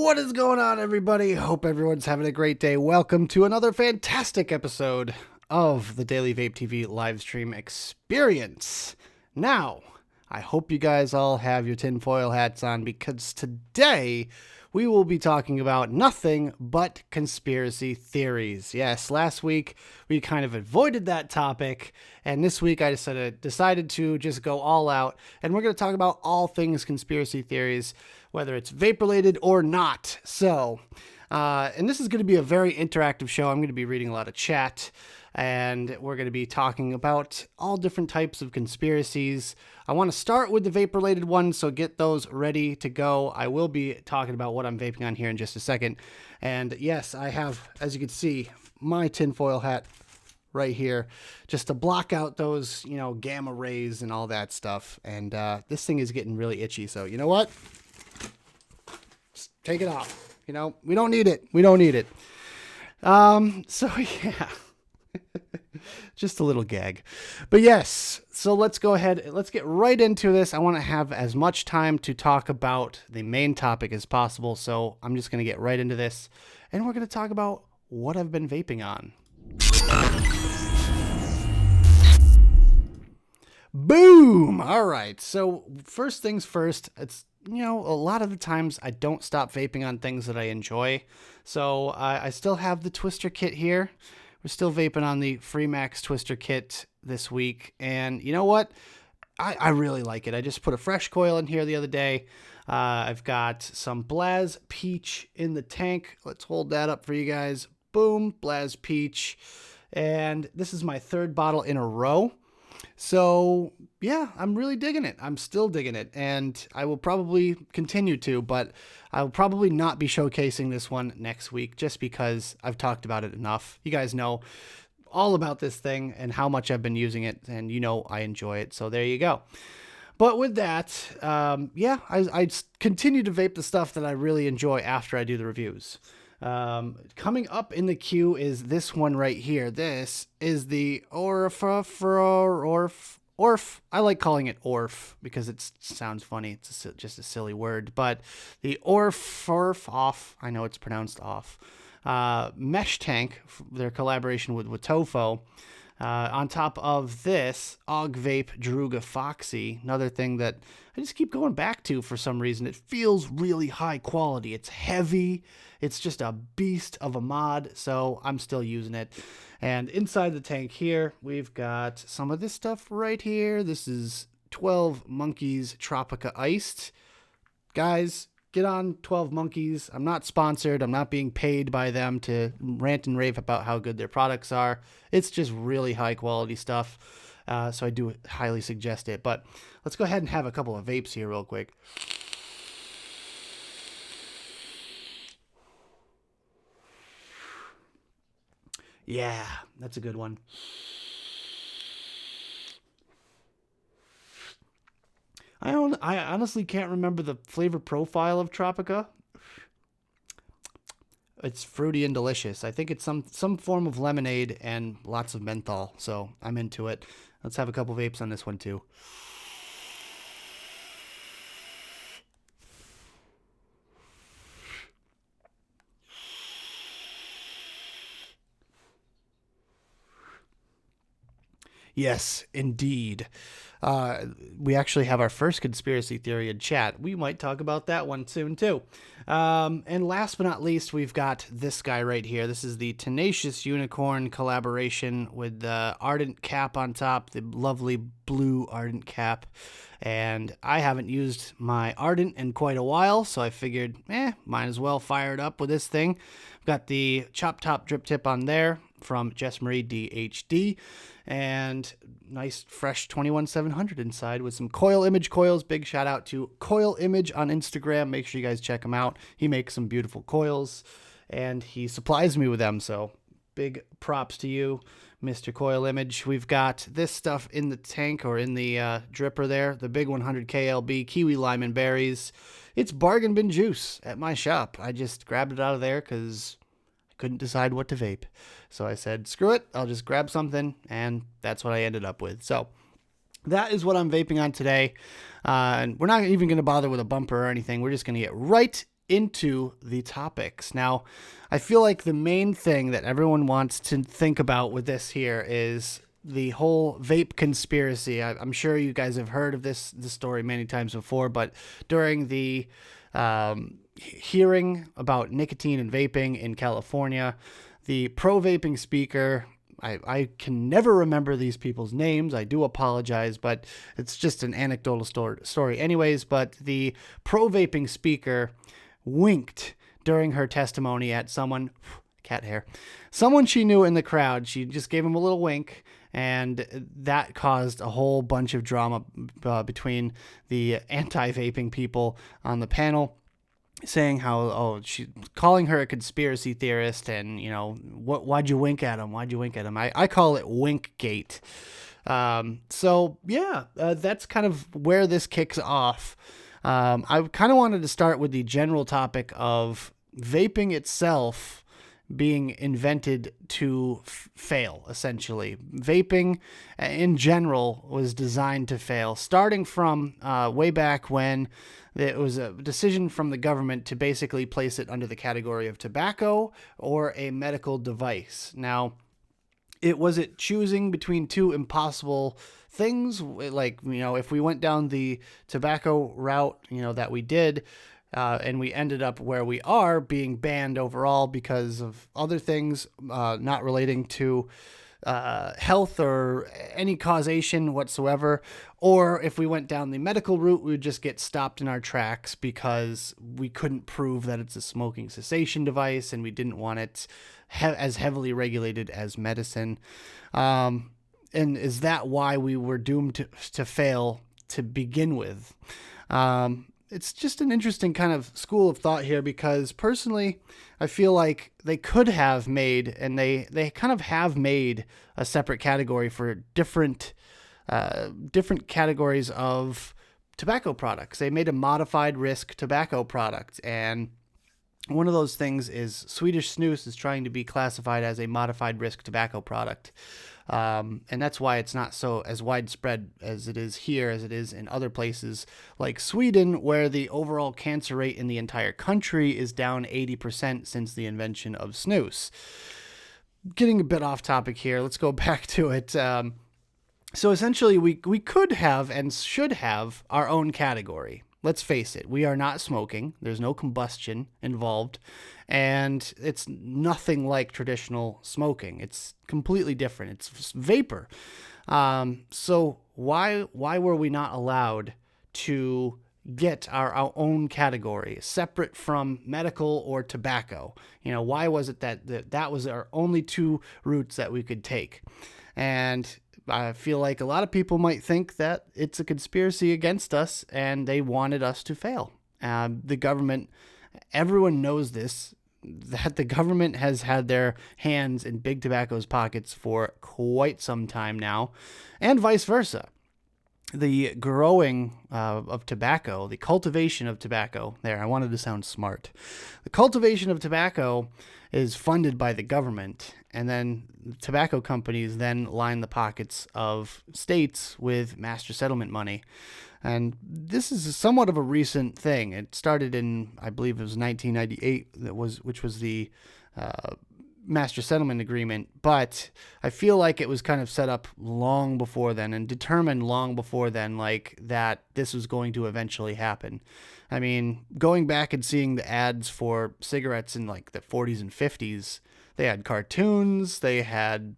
What is going on, everybody? Hope everyone's having a great day. Welcome to another fantastic episode of the Daily Vape TV live stream experience. Now, I hope you guys all have your tinfoil hats on because today we will be talking about nothing but conspiracy theories. Yes, last week we kind of avoided that topic, and this week I decided to just go all out, and we're going to talk about all things conspiracy theories, whether it's vape related or not. So, and this is going to be a very interactive show. I'm going to be reading a lot of chat, and we're going to be talking about all different types of conspiracies. I want to start with the vape related ones, so get those ready to go. I will be talking about what I'm vaping on here in just a second. And yes, I have, as you can see, my tinfoil hat right here just to block out those, gamma rays and all that stuff. And this thing is getting really itchy. So you know what? Just take it off. We don't need it. We don't need it. So yeah. Just a little gag. But yes, so let's go ahead. Let's get right into this. I want to have as much time to talk about the main topic as possible. So I'm just going to get right into this. And we're going to talk about what I've been vaping on. Boom! All right. So first things first, it's, a lot of the times I don't stop vaping on things that I enjoy. So I still have the Twister kit here. We're still vaping on the Freemax Twister kit this week. And you know what? I really like it. I just put a fresh coil in here the other day. I've got some Blaz Peach in the tank. Let's hold that up for you guys. Boom, Blaz Peach. And this is my third bottle in a row. So yeah, I'm really digging it. I'm still digging it, and I will probably continue to, but I'll probably not be showcasing this one next week just because I've talked about it enough. You guys know all about this thing and how much I've been using it, and I enjoy it. So there you go. But with that, I continue to vape the stuff that I really enjoy after I do the reviews. Coming up in the queue is this one right here. This is the Orf. I like calling it Orf because it sounds funny. It's just a silly word, but the Orf off. I know it's pronounced off. Mesh tank, their collaboration with Tofo. On top of this, Og Vape Druga Foxy, another thing that I just keep going back to for some reason. It feels really high quality. It's heavy. It's just a beast of a mod, so I'm still using it. And inside the tank here, we've got some of this stuff right here. This is 12 Monkeys Tropica Iced. Guys, get on 12 Monkeys. I'm not sponsored. I'm not being paid by them to rant and rave about how good their products are. It's just really high quality stuff. So I do highly suggest it. But let's go ahead and have a couple of vapes here real quick. Yeah, that's a good one. I honestly can't remember the flavor profile of Tropica. It's fruity and delicious. I think it's some form of lemonade and lots of menthol, so I'm into it. Let's have a couple vapes on this one too. Yes, indeed. We actually have our first conspiracy theory in chat. We might talk about that one soon, too. And last but not least, we've got this guy right here. This is the Tenacious Unicorn collaboration with the Ardent cap on top, the lovely blue Ardent cap. And I haven't used my Ardent in quite a while, so I figured, might as well fire it up with this thing. I've got the Chop Top Drip Tip on there from Jess Marie DHD, and nice fresh 21700 inside with some Coil Image coils. Big shout out to Coil Image on Instagram. Make sure you guys check him out. He makes some beautiful coils and he supplies me with them, so big props to you, Mr. Coil Image. We've got this stuff in the tank, or in the dripper there, the big 100 KLB Kiwi Lime and Berries. It's bargain bin juice at my shop. I just grabbed it out of there because couldn't decide what to vape. So I said, screw it, I'll just grab something, and that's what I ended up with. So that is what I'm vaping on today. And we're not even going to bother with a bumper or anything. We're just going to get right into the topics. Now, I feel like the main thing that everyone wants to think about with this here is the whole vape conspiracy. I'm sure you guys have heard of this story many times before, but during the hearing about nicotine and vaping in California, the pro-vaping speaker, I can never remember these people's names. I do apologize, but it's just an anecdotal story anyways. But the pro-vaping speaker winked during her testimony at someone, cat hair, someone she knew in the crowd. She just gave him a little wink, and that caused a whole bunch of drama between the anti-vaping people on the panel, saying how, she calling her a conspiracy theorist, and why'd you wink at him? I call it Winkgate. So yeah, that's kind of where this kicks off. I kind of wanted to start with the general topic of vaping itself being invented to fail, essentially. Vaping in general was designed to fail, starting from way back when it was a decision from the government to basically place it under the category of tobacco or a medical device. Now, it choosing between two impossible things. Like, if we went down the tobacco route, that we did, and we ended up where we are, being banned overall because of other things not relating to health or any causation whatsoever. Or if we went down the medical route, we would just get stopped in our tracks because we couldn't prove that it's a smoking cessation device, and we didn't want it as heavily regulated as medicine. And is that why we were doomed to fail to begin with? It's just an interesting kind of school of thought here, because personally, I feel like they could have made, and they kind of have made, a separate category for different categories of tobacco products. They made a modified risk tobacco product, and one of those things is Swedish snus is trying to be classified as a modified risk tobacco product. And that's why it's not so as widespread as it is here, as it is in other places like Sweden, where the overall cancer rate in the entire country is down 80% since the invention of snus. Getting a bit off topic here, let's go back to it. So essentially, we could have and should have our own category. Let's face it, we are not smoking. There's no combustion involved, and it's nothing like traditional smoking. It's completely different. It's vapor. So why were we not allowed to get our own category separate from medical or tobacco? Why was it that was our only two routes that we could take? And I feel like a lot of people might think that it's a conspiracy against us and they wanted us to fail. The government, everyone knows this, that the government has had their hands in Big Tobacco's pockets for quite some time now, and vice versa. The growing of tobacco, the cultivation of tobacco, I wanted to sound smart. The cultivation of tobacco is funded by the government, and then tobacco companies then line the pockets of states with master settlement money. And this is somewhat of a recent thing. It started in, I believe it was 1998, which was the master settlement agreement, but I feel like it was kind of set up long before then and determined long before then, like, that this was going to eventually happen. I mean, going back and seeing the ads for cigarettes in like the 40s and 50s, they had cartoons, they had,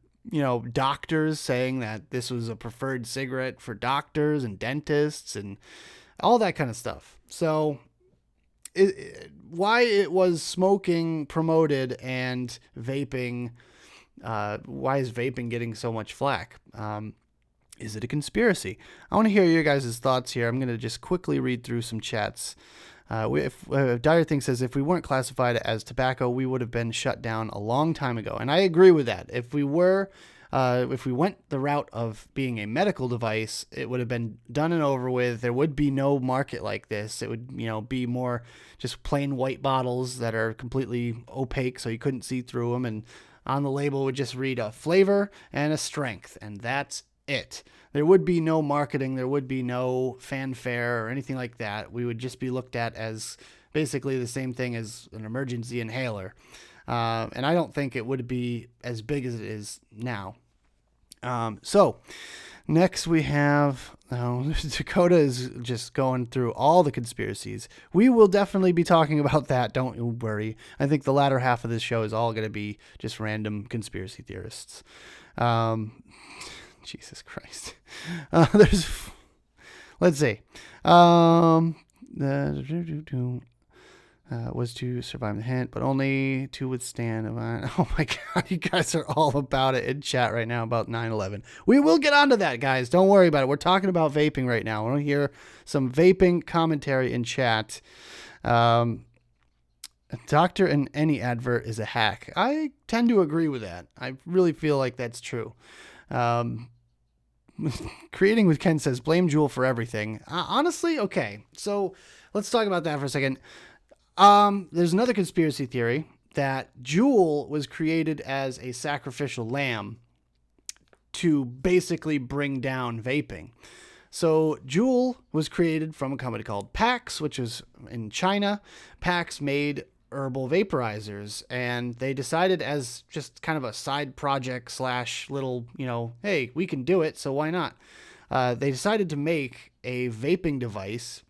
doctors saying that this was a preferred cigarette for doctors and dentists and all that kind of stuff. So why it was smoking promoted and vaping, why is vaping getting so much flack? Is it a conspiracy? I want to hear your guys' thoughts here. I'm going to just quickly read through some chats. Dire Thing says, if we weren't classified as tobacco, we would have been shut down a long time ago. And I agree with that. If we went the route of being a medical device, it would have been done and over with. There would be no market like this. It would, be more just plain white bottles that are completely opaque, so you couldn't see through them. And on the label would just read a flavor and a strength, and that's it. There would be no marketing. There would be no fanfare or anything like that. We would just be looked at as basically the same thing as an emergency inhaler. And I don't think it would be as big as it is now. So next we have, Dakota is just going through all the conspiracies. We will definitely be talking about that. Don't worry. I think the latter half of this show is all going to be just random conspiracy theorists. Jesus Christ. Let's see. Was to survive the hint, but only to withstand. Oh my God, you guys are all about it in chat right now about 9/11. We will get onto that, guys. Don't worry about it. We're talking about vaping right now. I want to hear some vaping commentary in chat. A doctor in any advert is a hack. I tend to agree with that. I really feel like that's true. Creating with Ken says, blame Juul for everything. Honestly, okay. So let's talk about that for a second. There's another conspiracy theory that Juul was created as a sacrificial lamb to basically bring down vaping. So Juul was created from a company called PAX, which is in China. PAX made herbal vaporizers, and they decided as just kind of a side project / little, hey, we can do it, so why not? They decided to make a vaping device,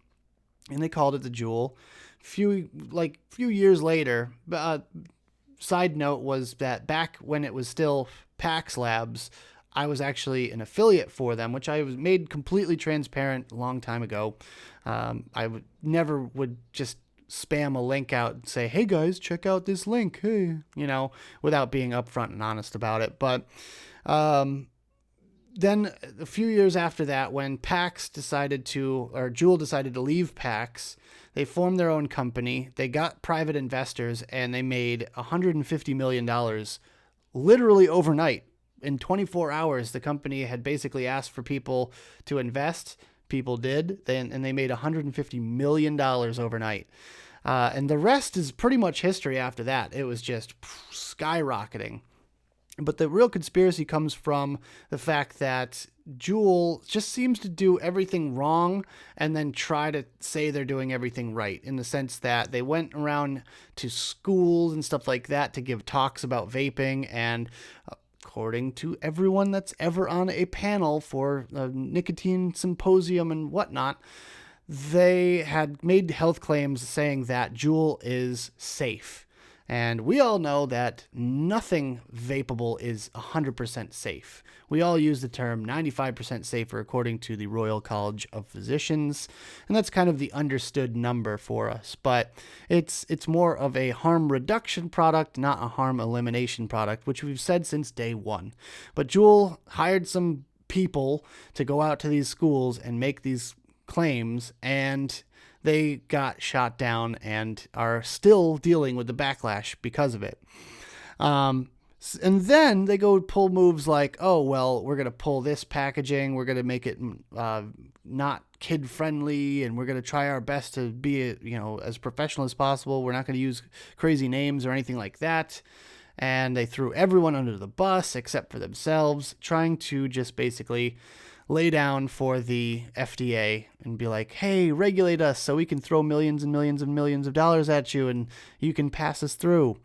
and they called it the Juul. Few years later, side note was that back when it was still PAX Labs, I was actually an affiliate for them, which I was made completely transparent a long time ago. I never would just spam a link out and say, hey guys, check out this link, hey, without being upfront and honest about it. But then a few years after that, when Juul decided to leave PAX, they formed their own company. They got private investors, and they made $150 million literally overnight. In 24 hours, the company had basically asked for people to invest. People did, and they made $150 million overnight. And the rest is pretty much history after that. It was just skyrocketing. But the real conspiracy comes from the fact that Juul just seems to do everything wrong and then try to say they're doing everything right, in the sense that they went around to schools and stuff like that to give talks about vaping, and according to everyone that's ever on a panel for a nicotine symposium and whatnot, they had made health claims saying that Juul is safe. And we all know that nothing vapable is 100% safe. We all use the term 95% safer according to the Royal College of Physicians, and that's kind of the understood number for us. But it's more of a harm reduction product, not a harm elimination product, which we've said since day one. But Juul hired some people to go out to these schools and make these claims, and they got shot down and are still dealing with the backlash because of it. And then they go pull moves like, oh, well, we're going to pull this packaging. We're going to make it not kid friendly, and we're going to try our best to be, as professional as possible. We're not going to use crazy names or anything like that. And they threw everyone under the bus except for themselves, trying to just basically lay down for the FDA and be like, hey, regulate us so we can throw millions and millions and millions of dollars at you and you can pass us through.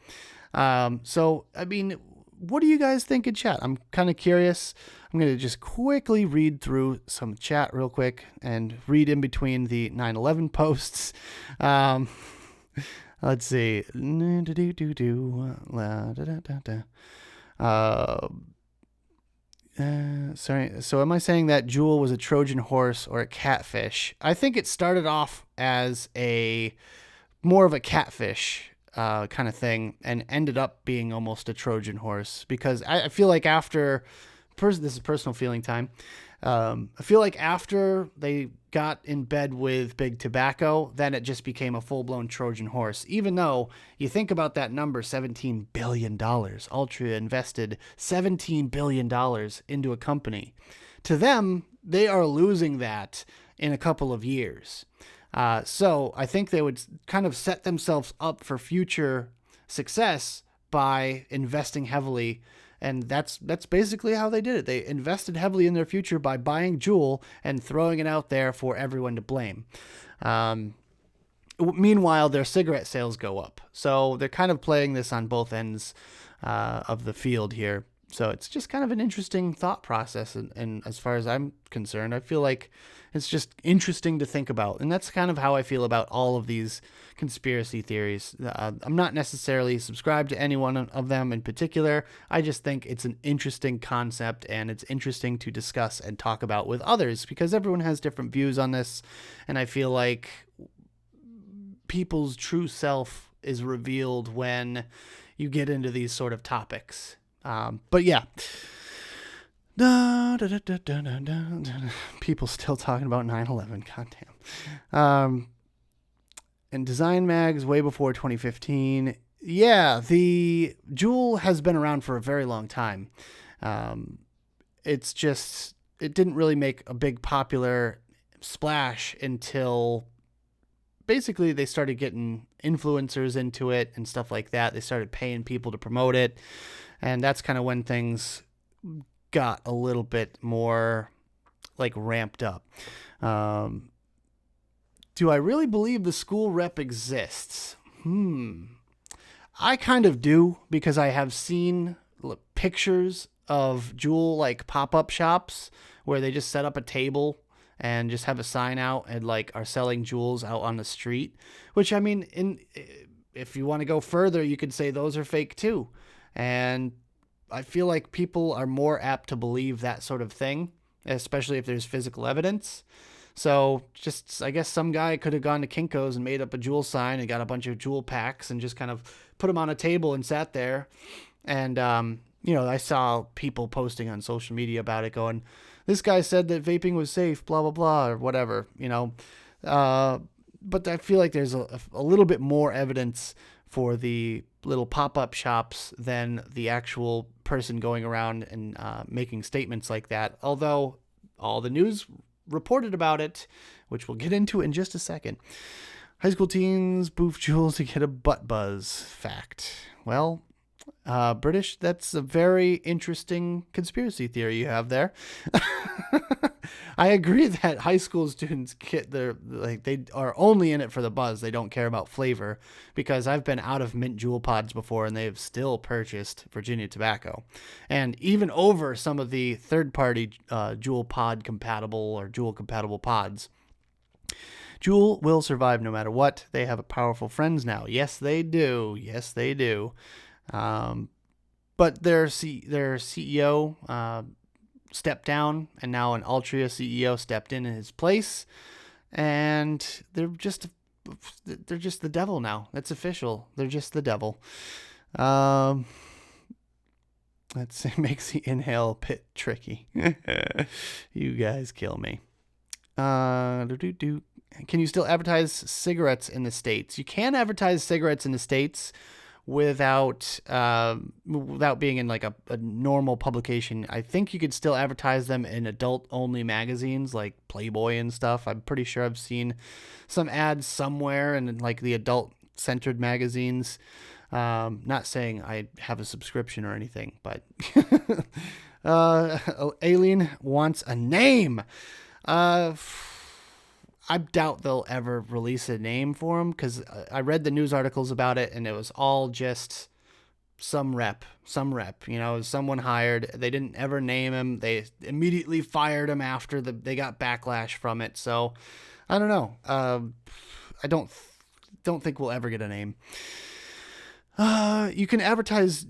So, I mean, what do you guys think in chat? I'm kind of curious. I'm going to just quickly read through some chat real quick and read in between the 9/11 posts. Let's see. Sorry. So am I saying that Juul was a Trojan horse or a catfish? I think it started off as more of a catfish kind of thing and ended up being almost a Trojan horse, because I feel like after this is personal feeling time. I feel like after they got in bed with Big Tobacco, then it just became a full-blown Trojan horse. Even though you think about that number, $17 billion. Altria invested $17 billion into a company. To them, they are losing that in a couple of years. So I think they would kind of set themselves up for future success by investing heavily. And that's basically how they did it. They invested heavily in their future by buying Juul and throwing it out there for everyone to blame. Meanwhile, their cigarette sales go up. So they're kind of playing this on both ends of the field here. So it's just kind of an interesting thought process. And as far as I'm concerned, I feel like it's just interesting to think about. And that's kind of how I feel about all of these conspiracy theories. I'm not necessarily subscribed to any one of them in particular. I just think it's an interesting concept, and it's interesting to discuss and talk about with others because everyone has different views on this. And I feel like people's true self is revealed when you get into these sort of topics. But yeah, people still talking about 9/11. Goddamn. And design mags way before 2015. Yeah, the Juul has been around for a very long time. It's just, it didn't really make a big popular splash until basically they started getting influencers into it and stuff like that. They started paying people to promote it. And that's kind of when things got a little bit more like ramped up. Do I really believe the school rep exists? I kind of do, because I have seen pictures of Juul like pop-up shops where they just set up a table and just have a sign out and like are selling Juuls out on the street, which I mean, if you want to go further, you could say those are fake too. And I feel like people are more apt to believe that sort of thing, especially if there's physical evidence. So just, I guess some guy could have gone to Kinko's and made up a Juul sign and got a bunch of Juul packs and just kind of put them on a table and sat there. And, I saw people posting on social media about it going, this guy said that vaping was safe, blah, blah, blah, or whatever, but I feel like there's a little bit more evidence for the little pop-up shops than the actual person going around and making statements like that. Although all the news reported about it, which we'll get into in just a second. High school teens boof Juuls to get a butt buzz. Fact. Well, British, that's a very interesting conspiracy theory you have there. I agree that high school students they are only in it for the buzz. They don't care about flavor, because I've been out of mint Juul pods before and they've still purchased Virginia tobacco. And even over some of the third-party Juul pod compatible or Juul compatible pods. Juul will survive no matter what. They have powerful friends now. Yes, they do. Yes, they do. But their CEO stepped down, and now an Altria CEO stepped in his place, and they're just the devil now. That's official. They're just the devil. It makes the inhale pit tricky. You guys kill me. Can you still advertise cigarettes in the States? You can advertise cigarettes in the States without being in like a normal publication. I think you could still advertise them in adult-only magazines like Playboy and stuff. I'm pretty sure I've seen some ads somewhere in like the adult-centered magazines. Not saying I have a subscription or anything, but Alien wants a name. I doubt they'll ever release a name for him, because I read the news articles about it and it was all just some rep, someone hired. They didn't ever name him. They immediately fired him after they got backlash from it. So I don't know. I don't think we'll ever get a name. You can advertise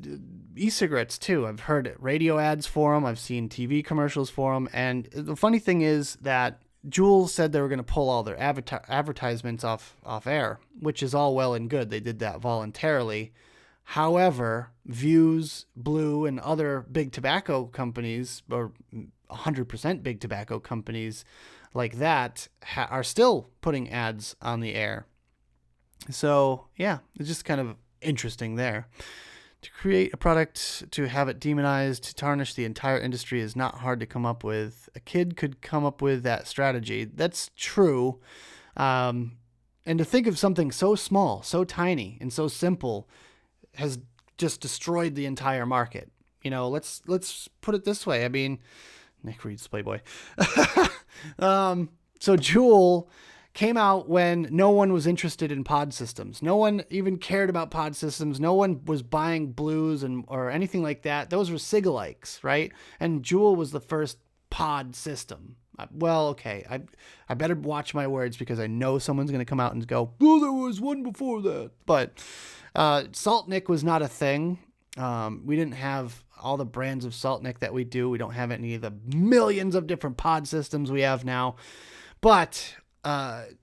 e-cigarettes too. I've heard radio ads for them. I've seen TV commercials for them. And the funny thing is that Juul said they were going to pull all their advertisements off air, which is all well and good. They did that voluntarily. However, Views, Blue, and other big tobacco companies, or 100% big tobacco companies like that, are still putting ads on the air. So, yeah, it's just kind of interesting there. To create a product, to have it demonized, to tarnish the entire industry is not hard to come up with. A kid could come up with that strategy. That's true. And to think of something so small, so tiny, and so simple has just destroyed the entire market. Let's put it this way. I mean, Nick reads Playboy. So Juul came out when no one was interested in pod systems. No one even cared about pod systems. No one was buying blues or anything like that. Those were Sigalikes, right? And Juul was the first pod system. Well, okay, I better watch my words because I know someone's going to come out and go, oh, there was one before that. But Saltnik was not a thing. We didn't have all the brands of Saltnik that we do. We don't have any of the millions of different pod systems we have now. But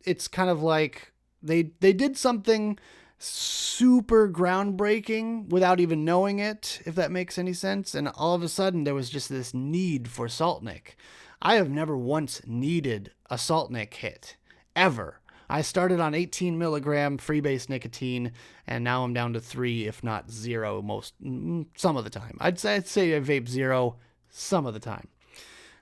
it's kind of like they did something super groundbreaking without even knowing it, if that makes any sense. And all of a sudden, there was just this need for Saltnik. I have never once needed a Saltnik hit, ever. I started on 18 milligram freebase nicotine, and now I'm down to 3, if not 0, some of the time. I'd say I vape 0 some of the time.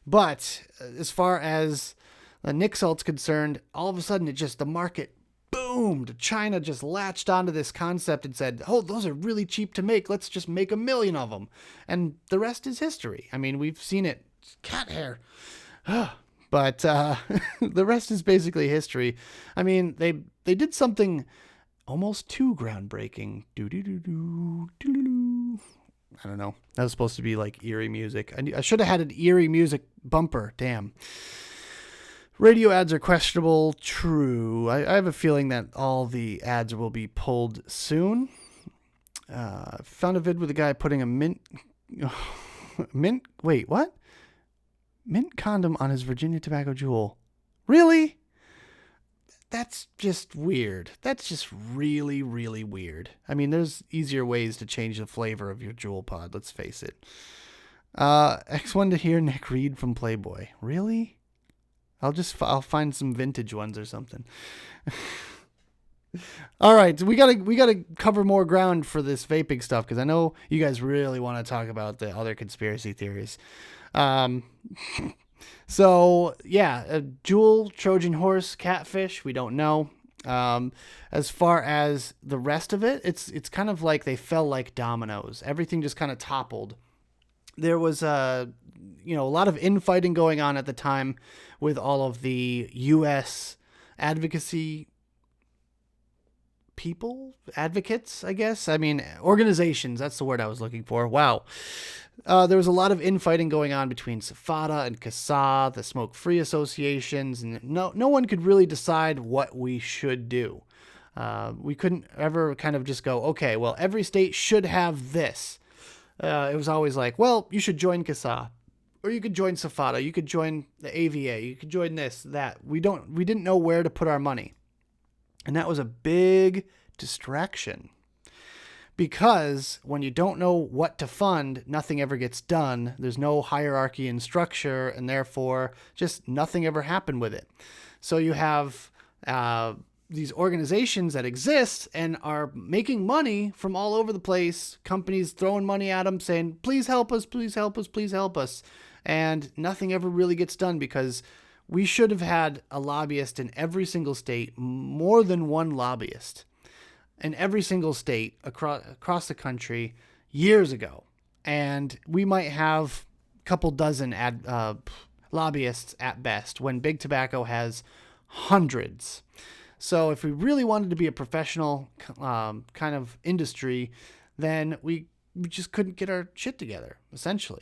But as far as the Nic Salt's concerned, all of a sudden the market boomed. China just latched onto this concept and said, oh, those are really cheap to make. Let's just make 1 million of them. And the rest is history. I mean, we've seen it. Cat hair. But the rest is basically history. I mean, they did something almost too groundbreaking. I don't know. That was supposed to be like eerie music. I should have had an eerie music bumper. Damn. Radio ads are questionable. True. I have a feeling that all the ads will be pulled soon. Found a vid with a guy putting a mint. Wait, what? Mint condom on his Virginia Tobacco Juul. Really? That's just weird. That's just really, really weird. I mean, there's easier ways to change the flavor of your Juul pod, let's face it. X1 to hear Nick read from Playboy. Really? I'll find some vintage ones or something. All right, we gotta cover more ground for this vaping stuff because I know you guys really want to talk about the other conspiracy theories. So yeah, a Juul, Trojan horse, catfish, we don't know. As far as the rest of it, it's kind of like they fell like dominoes. Everything just kind of toppled. There was a lot of infighting going on at the time with all of the U.S. advocacy advocates, I guess. I mean, organizations, that's the word I was looking for. Wow. There was a lot of infighting going on between SFATA and CASA, the smoke-free associations, and no one could really decide what we should do. We couldn't ever kind of just go, okay, well, every state should have this. It was always like, well, you should join CASA, or you could join SFATA, you could join the AVA, you could join this, that. We didn't know where to put our money. And that was a big distraction. Because when you don't know what to fund, nothing ever gets done. There's no hierarchy and structure, and therefore just nothing ever happened with it. So you have these organizations that exist and are making money from all over the place, companies throwing money at them saying, please help us, please help us, please help us. And nothing ever really gets done because we should have had a lobbyist in every single state, more than one lobbyist in every single state across the country years ago. And we might have a couple dozen lobbyists at best when Big Tobacco has hundreds. So if we really wanted to be a professional kind of industry, then we just couldn't get our shit together, essentially.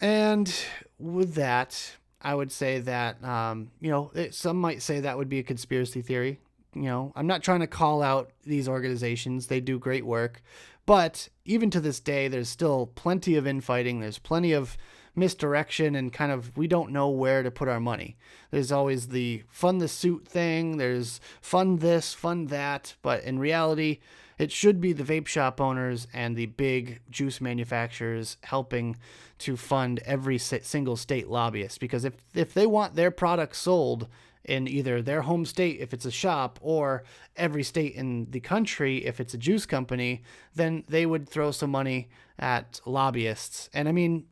And with that, I would say that, some might say that would be a conspiracy theory. I'm not trying to call out these organizations. They do great work. But even to this day, there's still plenty of infighting. There's plenty of misdirection and kind of we don't know where to put our money. There's always the fund the suit thing. There's fund this, fund that. But in reality, it should be the vape shop owners and the big juice manufacturers helping to fund every single state lobbyist. Because if they want their product sold in either their home state, if it's a shop, or every state in the country, if it's a juice company, then they would throw some money at lobbyists. And I mean,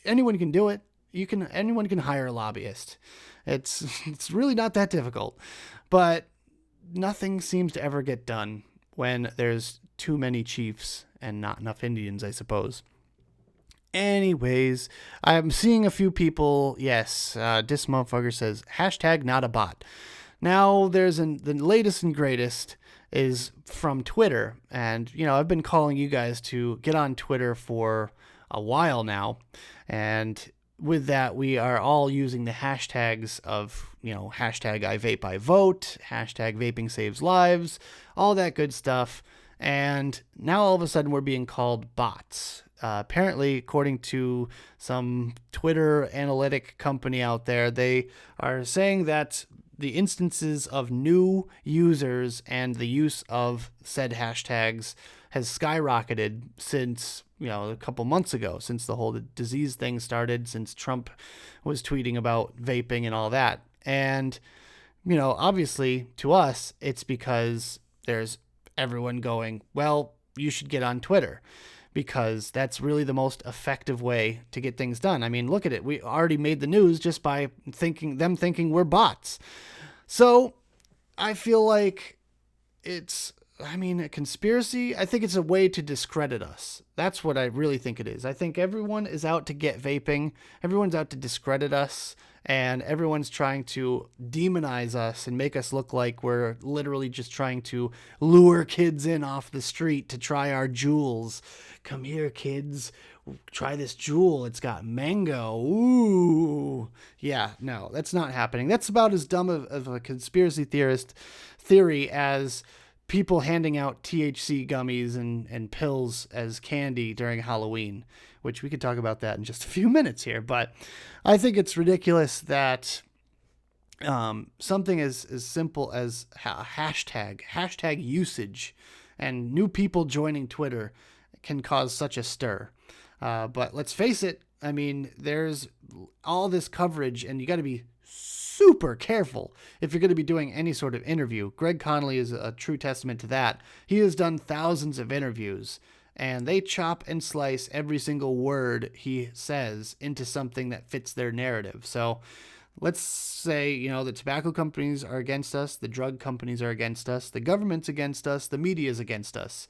anyone can do it. Anyone can hire a lobbyist. It's really not that difficult, but nothing seems to ever get done when there's too many chiefs and not enough Indians, I suppose. Anyways, I'm seeing a few people. Yes, this motherfucker says, hashtag not a bot. Now the latest and greatest is from Twitter. And, I've been calling you guys to get on Twitter for a while now. And with that, we are all using the hashtags of, hashtag I vape, I vote, hashtag vaping saves lives, all that good stuff. And now all of a sudden we're being called bots. Apparently, according to some Twitter analytic company out there, they are saying that the instances of new users and the use of said hashtags has skyrocketed since, a couple months ago, since the whole disease thing started, since Trump was tweeting about vaping and all that. And, obviously to us, it's because there's everyone going, well, you should get on Twitter, because that's really the most effective way to get things done. I mean, look at it. We already made the news just by thinking we're bots. So I feel like it's, a conspiracy. I think it's a way to discredit us. That's what I really think it is. I think everyone is out to get vaping. Everyone's out to discredit us. And everyone's trying to demonize us and make us look like we're literally just trying to lure kids in off the street to try our jewels. Come here, kids. Try this jewel. It's got mango. Ooh. Yeah, no, that's not happening. That's about as dumb of a conspiracy theory as people handing out THC gummies and pills as candy during Halloween, which we could talk about that in just a few minutes here. But I think it's ridiculous that something as simple as hashtag usage and new people joining Twitter can cause such a stir. But let's face it, there's all this coverage, and you got to be super careful if you're going to be doing any sort of interview. Greg Connolly is a true testament to that. He has done thousands of interviews, and they chop and slice every single word he says into something that fits their narrative. So let's say, the tobacco companies are against us, the drug companies are against us, the government's against us, the media is against us.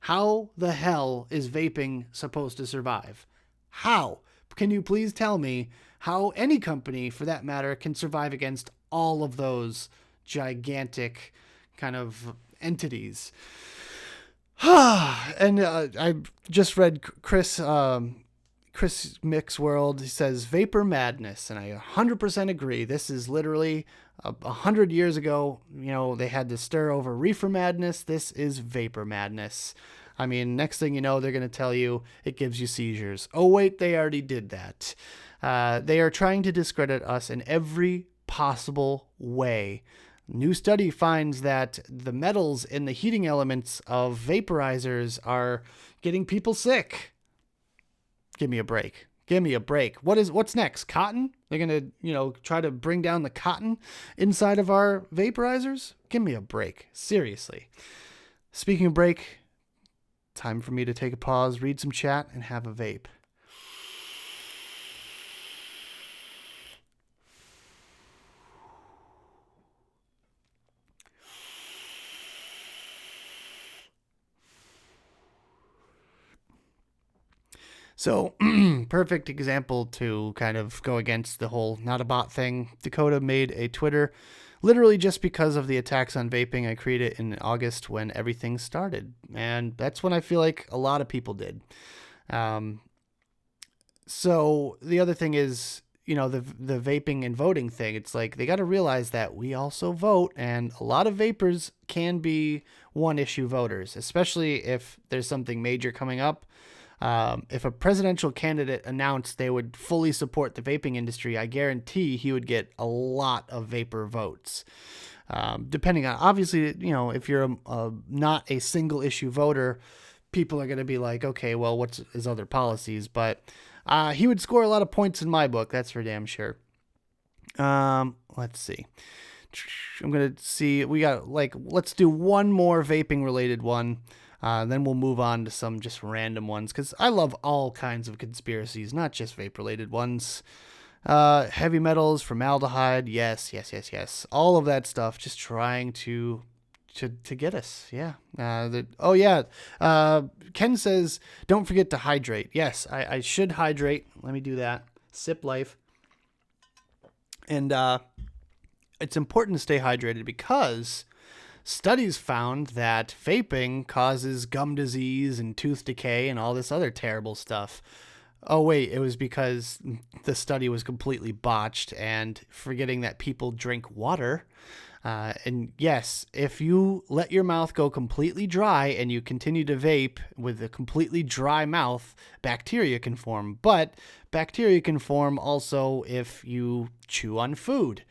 How the hell is vaping supposed to survive? How? Can you please tell me how any company, for that matter, can survive against all of those gigantic kind of entities? And I just read Chris Mick's World. He says vapor madness, and I 100% agree. This is literally 100 years ago. They had to stir over reefer madness. This is vapor madness. Next thing you know, they're going to tell you it gives you seizures. Oh, wait, they already did that. They are trying to discredit us in every possible way. New study finds that the metals in the heating elements of vaporizers are getting people sick. Give me a break. Give me a break. What's next? Cotton? They're going to, try to bring down the cotton inside of our vaporizers? Give me a break. Seriously. Speaking of break, time for me to take a pause, read some chat, and have a vape. So, perfect example to kind of go against the whole not a bot thing. Dakota made a Twitter literally just because of the attacks on vaping. I created it in August when everything started. And that's when I feel like a lot of people did. So the other thing is, the vaping and voting thing. It's like they got to realize that we also vote, and a lot of vapors can be one-issue voters, especially if there's something major coming up. If a presidential candidate announced they would fully support the vaping industry, I guarantee he would get a lot of vapor votes. Depending on, obviously, if you're not a single issue voter, people are going to be like, okay, well, what's his other policies? But he would score a lot of points in my book. That's for damn sure. Let's see. I'm going to see. We got let's do one more vaping related one. Then we'll move on to some just random ones, because I love all kinds of conspiracies, not just vape-related ones. Heavy metals, formaldehyde, yes. All of that stuff, just trying to get us, yeah. Ken says, don't forget to hydrate. Yes, I should hydrate. Let me do that. Sip life. And it's important to stay hydrated because studies found that vaping causes gum disease and tooth decay and all this other terrible stuff. Oh, wait, it was because the study was completely botched and forgetting that people drink water. And yes, if you let your mouth go completely dry and you continue to vape with a completely dry mouth, bacteria can form. But bacteria can form also if you chew on food.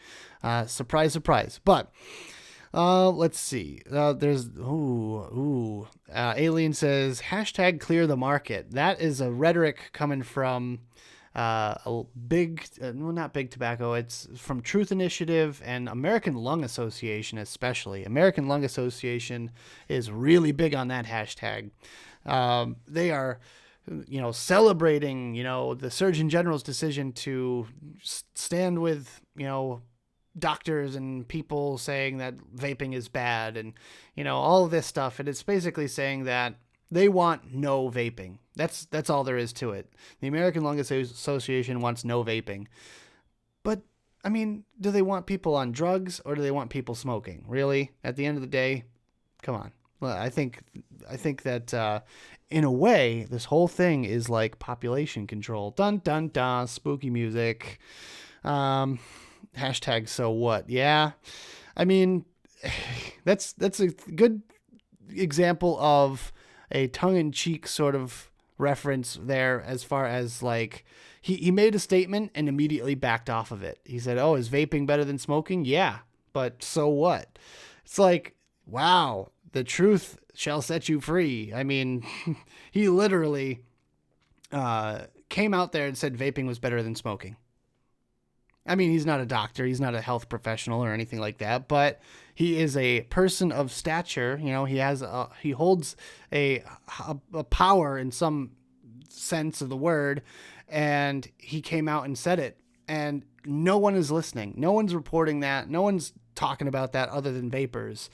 Surprise, surprise. But let's see. There's Alien says hashtag clear the market. That is a rhetoric coming from a big, not big tobacco. It's from Truth Initiative and American Lung Association, especially. American Lung Association is really big on that hashtag. They are, celebrating, the Surgeon General's decision to stand with, doctors and people saying that vaping is bad and, all of this stuff. And it's basically saying that they want no vaping. That's all there is to it. The American Lung Association wants no vaping. But, I mean, do they want people on drugs or do they want people smoking? Really? At the end of the day, come on. Well, I think that in a way, this whole thing is like population control. Dun, dun, dun, spooky music. Hashtag so what? Yeah. I mean, that's a good example of a tongue-in-cheek sort of reference there, as far as like he made a statement and immediately backed off of it. He said, "Oh, is vaping better than smoking?" Yeah, but so what? It's like, wow, the truth shall set you free. I mean, he literally came out there and said vaping was better than smoking. I mean, he's not a doctor, he's not a health professional or anything like that, but he is a person of stature. He holds a power in some sense of the word, and he came out and said it, and no one is listening. No one's reporting that. No one's talking about that other than vapors.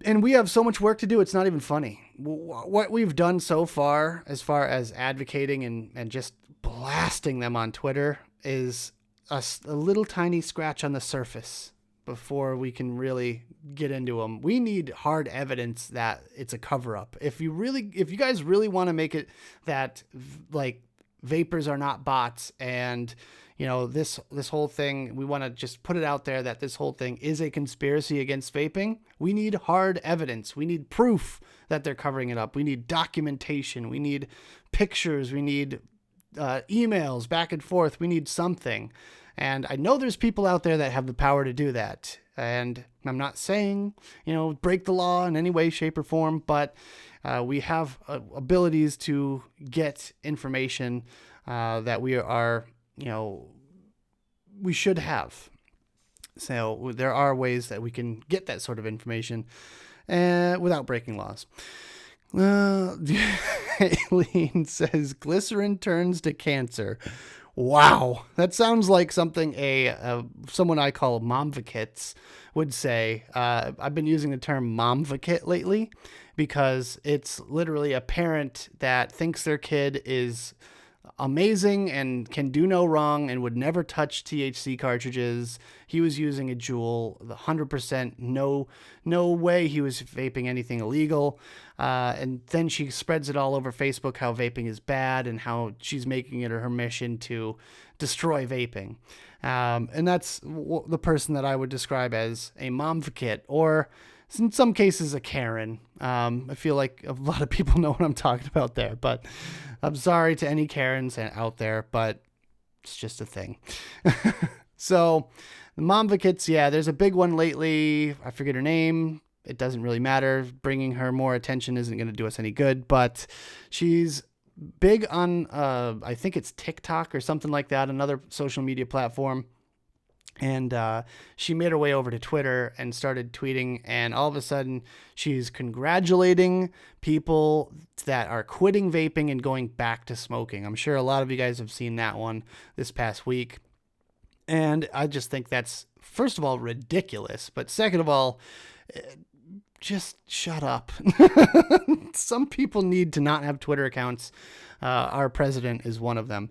And we have so much work to do. It's not even funny. What we've done so far as advocating and just blasting them on Twitter is a little tiny scratch on the surface before we can really get into them. We need hard evidence that it's a cover up. If you guys really want to make it that like vapors are not bots and this whole thing, we want to just put it out there that this whole thing is a conspiracy against vaping. We need hard evidence. We need proof that they're covering it up. We need documentation. We need pictures. We need emails back and forth. We need something. And I know there's people out there that have the power to do that. And I'm not saying, break the law in any way, shape, or form, but we have abilities to get information that we are, we should have. So there are ways that we can get that sort of information without breaking laws. Aileen says glycerin turns to cancer. Wow, that sounds like something someone I call momvakits would say. I've been using the term momvakit lately because it's literally a parent that thinks their kid is amazing and can do no wrong and would never touch THC cartridges. He was using a Juul, 100%, no way he was vaping anything illegal. And then she spreads it all over Facebook how vaping is bad and how she's making it her mission to destroy vaping. And that's the person that I would describe as a momvakit, or in some cases a Karen. I feel like a lot of people know what I'm talking about there, but I'm sorry to any Karens out there, but it's just a thing. So the momvakits, yeah, there's a big one lately. I forget her name. It doesn't really matter. Bringing her more attention isn't going to do us any good, but she's big on, I think it's TikTok or something like that, another social media platform. And she made her way over to Twitter and started tweeting, and all of a sudden she's congratulating people that are quitting vaping and going back to smoking. I'm sure a lot of you guys have seen that one this past week. And I just think that's, first of all, ridiculous. But second of all, just shut up. Some people need to not have Twitter accounts. Our president is one of them.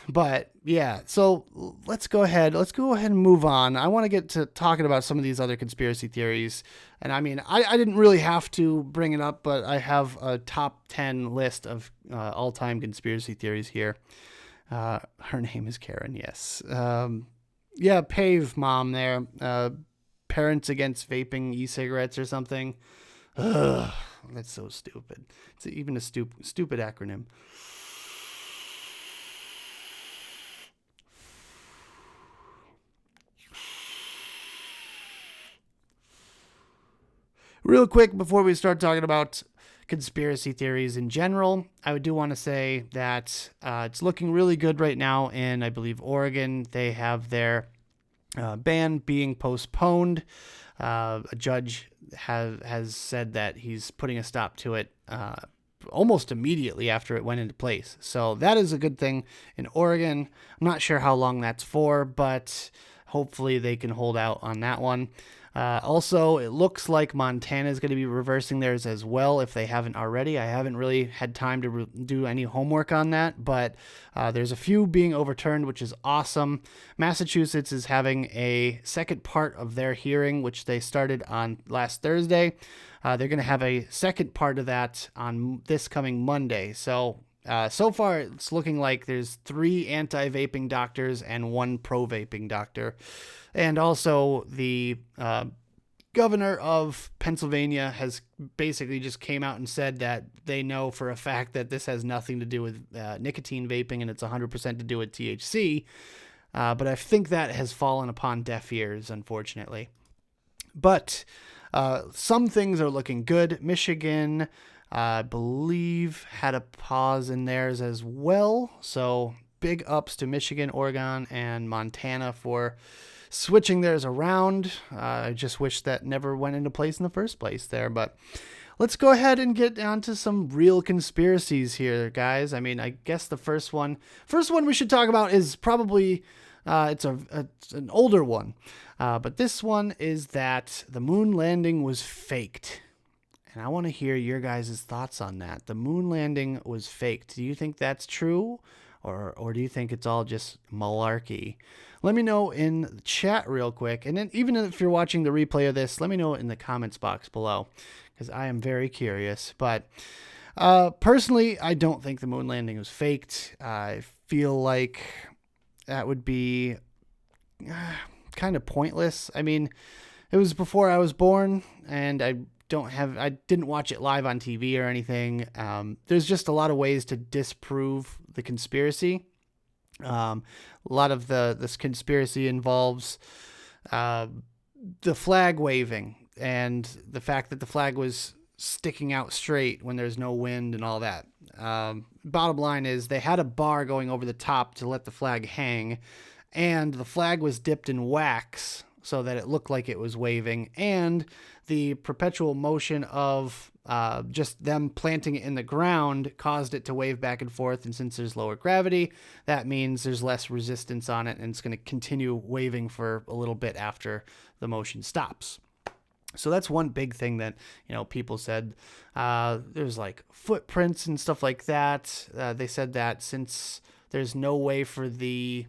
But yeah, so let's go ahead and move on. I want to get to talking about some of these other conspiracy theories. And I mean, I didn't really have to bring it up, but I have a top 10 list of all-time conspiracy theories here. Her name is Karen, yes. Yeah, Pave Mom there. Parents Against Vaping E-Cigarettes or something. Ugh, that's so stupid. It's even a stupid acronym. Real quick, before we start talking about conspiracy theories in general, I do want to say that it's looking really good right now in, I believe, Oregon. They have their ban being postponed. A judge has said that he's putting a stop to it almost immediately after it went into place. So that is a good thing in Oregon. I'm not sure how long that's for, but hopefully they can hold out on that one. Also, it looks like Montana is going to be reversing theirs as well if they haven't already. I haven't really had time to do any homework on that, but there's a few being overturned, which is awesome. Massachusetts is having a second part of their hearing, which they started on last Thursday. They're going to have a second part of that on this coming Monday. So far, it's looking like there's 3 anti-vaping doctors and 1 pro-vaping doctor. And also, the governor of Pennsylvania has basically just came out and said that they know for a fact that this has nothing to do with nicotine vaping and it's 100% to do with THC. But I think that has fallen upon deaf ears, unfortunately. But some things are looking good. Michigan, I believe, had a pause in theirs as well. So big ups to Michigan, Oregon, and Montana for switching theirs around. I just wish that never went into place in the first place there. But let's go ahead and get on to some real conspiracies here, guys. I mean, I guess the first one we should talk about is probably it's an older one. But this one is that the moon landing was faked. And I want to hear your guys' thoughts on that. The moon landing was faked. Do you think that's true? Or do you think it's all just malarkey? Let me know in the chat real quick. And then even if you're watching the replay of this, let me know in the comments box below, because I am very curious. But personally, I don't think the moon landing was faked. I feel like that would be kind of pointless. I mean, it was before I was born, and I didn't watch it live on TV or anything. There's just a lot of ways to disprove the conspiracy. A lot of this conspiracy involves the flag waving and the fact that the flag was sticking out straight when there's no wind and all that. Bottom line is they had a bar going over the top to let the flag hang, and the flag was dipped in wax so that it looked like it was waving, and the perpetual motion of just them planting it in the ground caused it to wave back and forth. And since there's lower gravity, that means there's less resistance on it, and it's going to continue waving for a little bit after the motion stops. So that's one big thing that, people said. There's like footprints and stuff like that. They said that since there's no way for the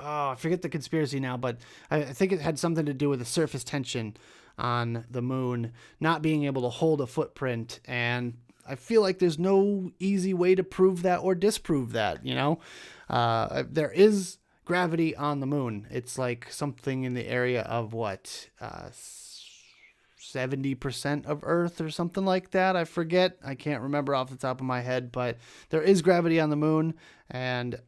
I forget the conspiracy now, but I think it had something to do with the surface tension on the moon not being able to hold a footprint. And I feel like there's no easy way to prove that or disprove that, there is gravity on the moon. It's like something in the area of 70% of Earth or something like that. I forget. I can't remember off the top of my head, but there is gravity on the moon, and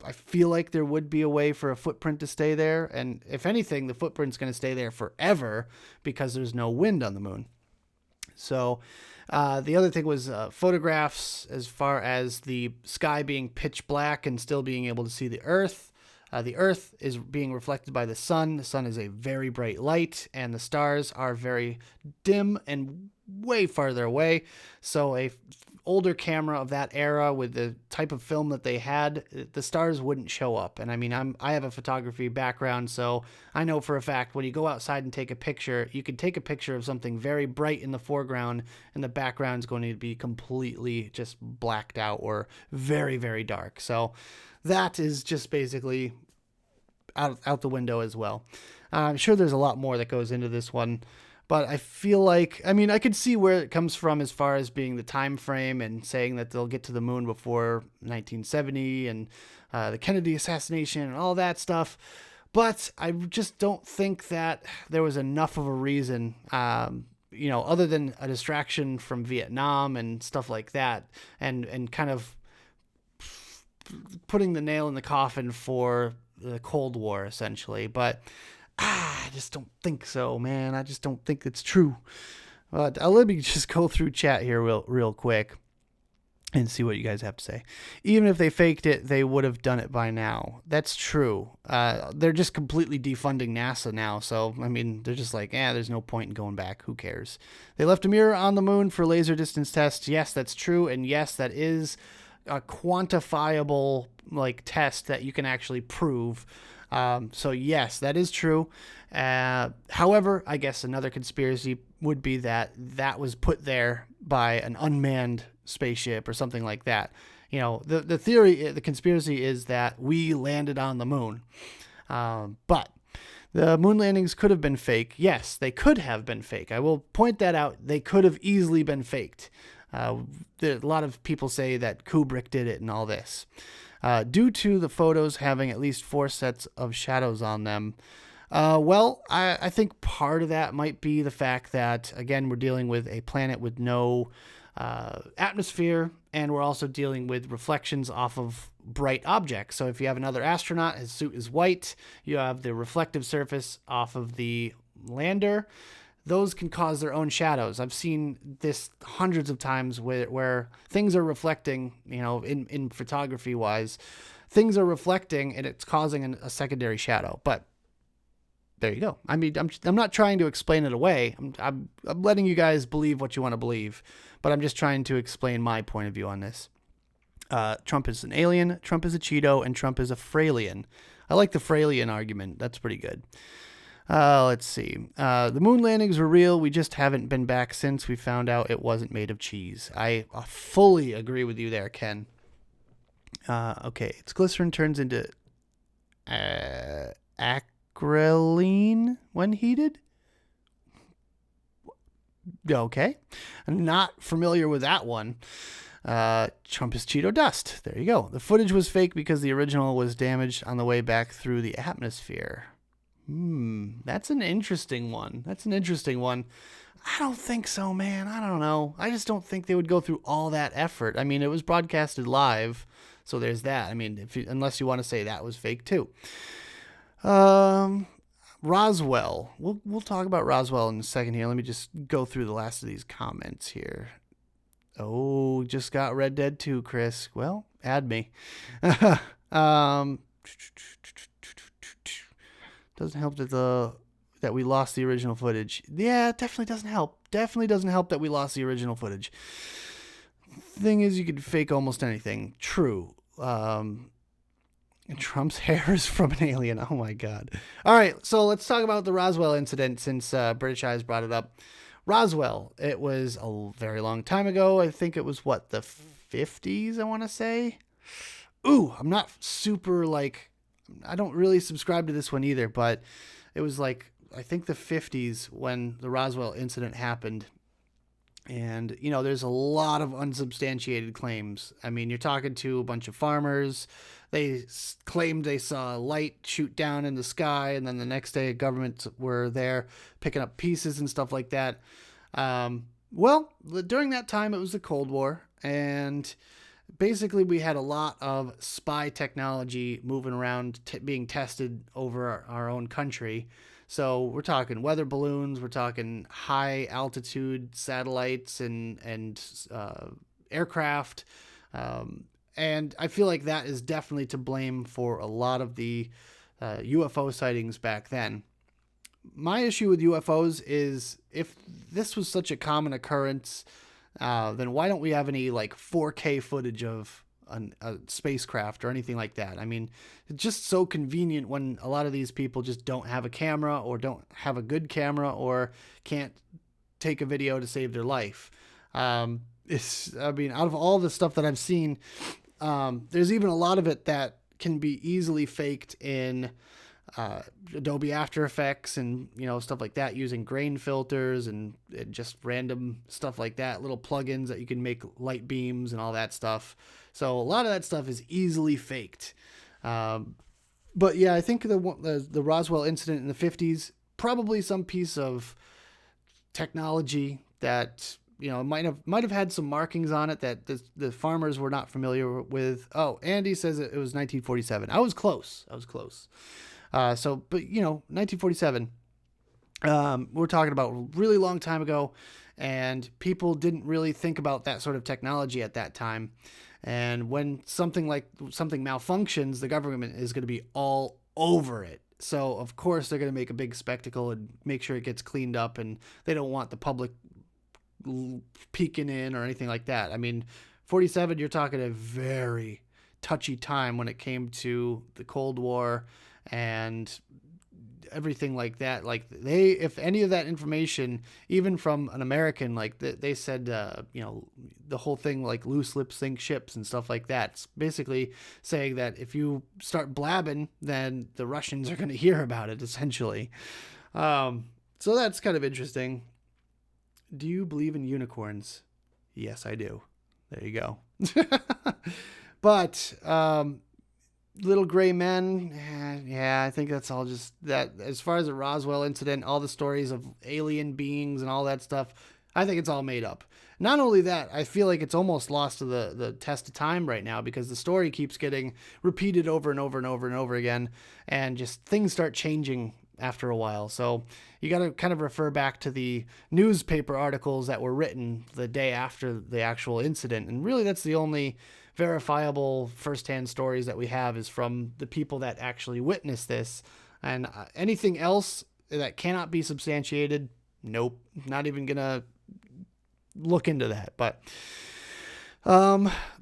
I feel like there would be a way for a footprint to stay there. And if anything, the footprint's going to stay there forever because there's no wind on the moon. So the other thing was photographs, as far as the sky being pitch black and still being able to see the Earth. The Earth is being reflected by the sun. The sun is a very bright light, and the stars are very dim and way farther away. So a older camera of that era with the type of film that they had, the stars wouldn't show up. And I mean, I have a photography background, so I know for a fact when you go outside and take a picture, you can take a picture of something very bright in the foreground and the background's going to be completely just blacked out or very, very dark. So that is just basically out the window as well. I'm sure there's a lot more that goes into this one, but I feel like, I mean, I could see where it comes from as far as being the time frame and saying that they'll get to the moon before 1970 and the Kennedy assassination and all that stuff. But I just don't think that there was enough of a reason, other than a distraction from Vietnam and stuff like that, and kind of putting the nail in the coffin for the Cold War, essentially. But I just don't think so, man. I just don't think it's true. But let me just go through chat here real quick and see what you guys have to say. Even if they faked it, they would have done it by now. That's true. They're just completely defunding NASA now. So, I mean, they're just like, there's no point in going back. Who cares? They left a mirror on the moon for laser distance tests. Yes, that's true. And yes, that is a quantifiable test that you can actually prove. So yes, that is true. However, I guess another conspiracy would be that was put there by an unmanned spaceship or something like that. The theory, the conspiracy is that we landed on the moon. But the moon landings could have been fake. Yes, they could have been fake. I will point that out. They could have easily been faked. A lot of people say that Kubrick did it and all this. Due to the photos having at least 4 sets of shadows on them. I think part of that might be the fact that, again, we're dealing with a planet with no atmosphere, and we're also dealing with reflections off of bright objects. So if you have another astronaut, his suit is white, you have the reflective surface off of the lander. Those can cause their own shadows. I've seen this hundreds of times where things are reflecting, in photography wise, things are reflecting and it's causing a secondary shadow. But there you go. I mean, I'm not trying to explain it away. I'm letting you guys believe what you want to believe, but I'm just trying to explain my point of view on this. Trump is an alien, Trump is a Cheeto, and Trump is a Frailian. I like the Frailian argument. That's pretty good. Let's see. The moon landings were real. We just haven't been back since we found out it wasn't made of cheese. I fully agree with you there, Ken. Okay. Its glycerin turns into acrolein when heated. Okay. I'm not familiar with that one. Trump is Cheeto dust. There you go. The footage was fake because the original was damaged on the way back through the atmosphere. That's an interesting one. I don't think so, man. I don't know. I just don't think they would go through all that effort. I mean, it was broadcasted live, so there's that. I mean, unless you want to say that was fake too. Roswell. We'll talk about Roswell in a second here. Let me just go through the last of these comments here. Oh, just got Red Dead 2, Chris. Well, add me. Doesn't help that we lost the original footage. Yeah, it definitely doesn't help. Definitely doesn't help that we lost the original footage. Thing is, you could fake almost anything. True. Trump's hair is from an alien. Oh my God. All right, so let's talk about the Roswell incident since British Eyes brought it up. Roswell, it was a very long time ago. I think it was, the 50s, I want to say? Ooh, I'm not super, I don't really subscribe to this one either, but it was I think the 50s when the Roswell incident happened. And, there's a lot of unsubstantiated claims. I mean, you're talking to a bunch of farmers. They claimed they saw a light shoot down in the sky, and then the next day governments were there picking up pieces and stuff like that. During that time, it was the Cold War, and basically we had a lot of spy technology moving around, being tested over our own country. So we're talking weather balloons, we're talking high altitude satellites and aircraft. And I feel like that is definitely to blame for a lot of the UFO sightings back then. my issue with UFOs is if this was such a common occurrence, then why don't we have any like 4K footage of a spacecraft or anything like that? I mean, it's just so convenient when a lot of these people just don't have a camera or don't have a good camera or can't take a video to save their life. I mean, out of all the stuff that I've seen, there's even a lot of it that can be easily faked in Adobe After Effects and stuff like that, using grain filters and just random stuff like that, little plugins that you can make light beams and all that stuff. So a lot of that stuff is easily faked. But yeah, I think the Roswell incident in the 50s, probably some piece of technology that might have had some markings on it that the farmers were not familiar with. Oh, Andy says it was 1947. I was close. But 1947, we're talking about a really long time ago, and people didn't really think about that sort of technology at that time. And when something malfunctions, the government is going to be all over it. So of course they're going to make a big spectacle and make sure it gets cleaned up, and they don't want the public peeking in or anything like that. I mean, 47, you're talking a very touchy time when it came to the Cold War and everything like that. Like if any of that information, even from an American, like they said, the whole thing, like loose lips sink ships and stuff like that. It's basically saying that if you start blabbing, then the Russians are going to hear about it, essentially. So that's kind of interesting. Do you believe in unicorns? Yes, I do. There you go. But, little gray men, yeah, I think that's all just that. As far as the Roswell incident, all the stories of alien beings and all that stuff, I think it's all made up. Not only that, I feel like it's almost lost to the test of time right now, because the story keeps getting repeated over and over and over and over again, and just things start changing after a while. So you got to kind of refer back to the newspaper articles that were written the day after the actual incident. And really, that's the only verifiable firsthand stories that we have, is from the people that actually witnessed this. And anything else that cannot be substantiated, nope, not even gonna look into that. But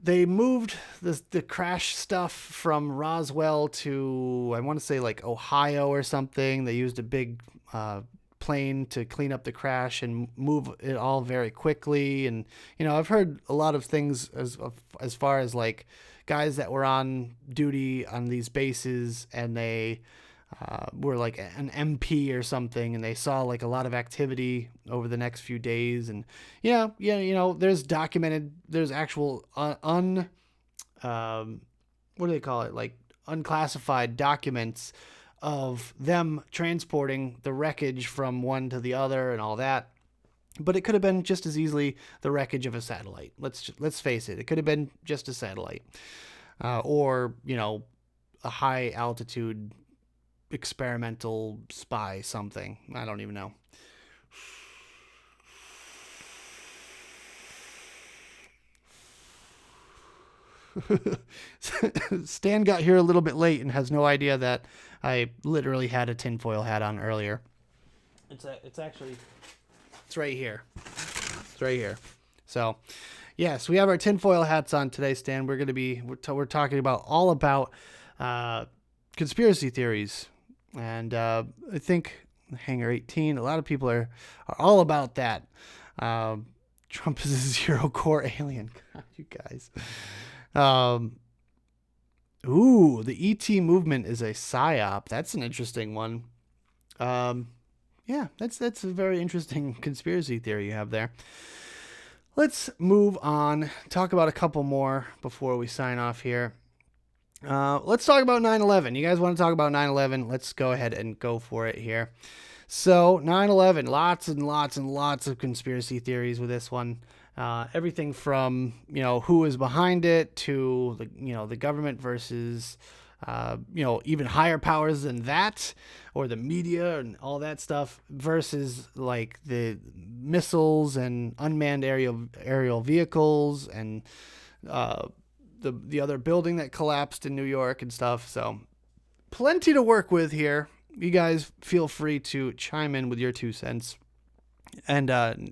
they moved the crash stuff from Roswell to, I want to say, like Ohio or something. They used a big plane to clean up the crash and move it all very quickly. And I've heard a lot of things as far as like guys that were on duty on these bases, and they were like an MP or something, and they saw like a lot of activity over the next few days. And there's actual what do they call it, like unclassified documents of them transporting the wreckage from one to the other and all that. But it could have been just as easily the wreckage of a satellite. Let's face it. It could have been just a satellite, or a high altitude experimental spy something. I don't even know. Stan got here a little bit late and has no idea that I literally had a tinfoil hat on earlier. It's right here. It's right here. So, yes, we have our tinfoil hats on today, Stan. We're talking about all about conspiracy theories, and I think Hangar 18. A lot of people are all about that. Trump is a zero core alien. God, you guys. The ET movement is a psyop. That's an interesting one. Yeah, that's a very interesting conspiracy theory you have there. Let's move on. Talk about a couple more before we sign off here. Let's talk about 9/11. You guys want to talk about 9/11? Let's go ahead and go for it here. So 9/11, lots and lots and lots of conspiracy theories with this one. Everything from who is behind it to the government versus even higher powers than that, or the media and all that stuff, versus like the missiles and unmanned aerial vehicles and the other building that collapsed in New York and stuff. So plenty to work with here. you guys feel free to chime in with your 2 cents. And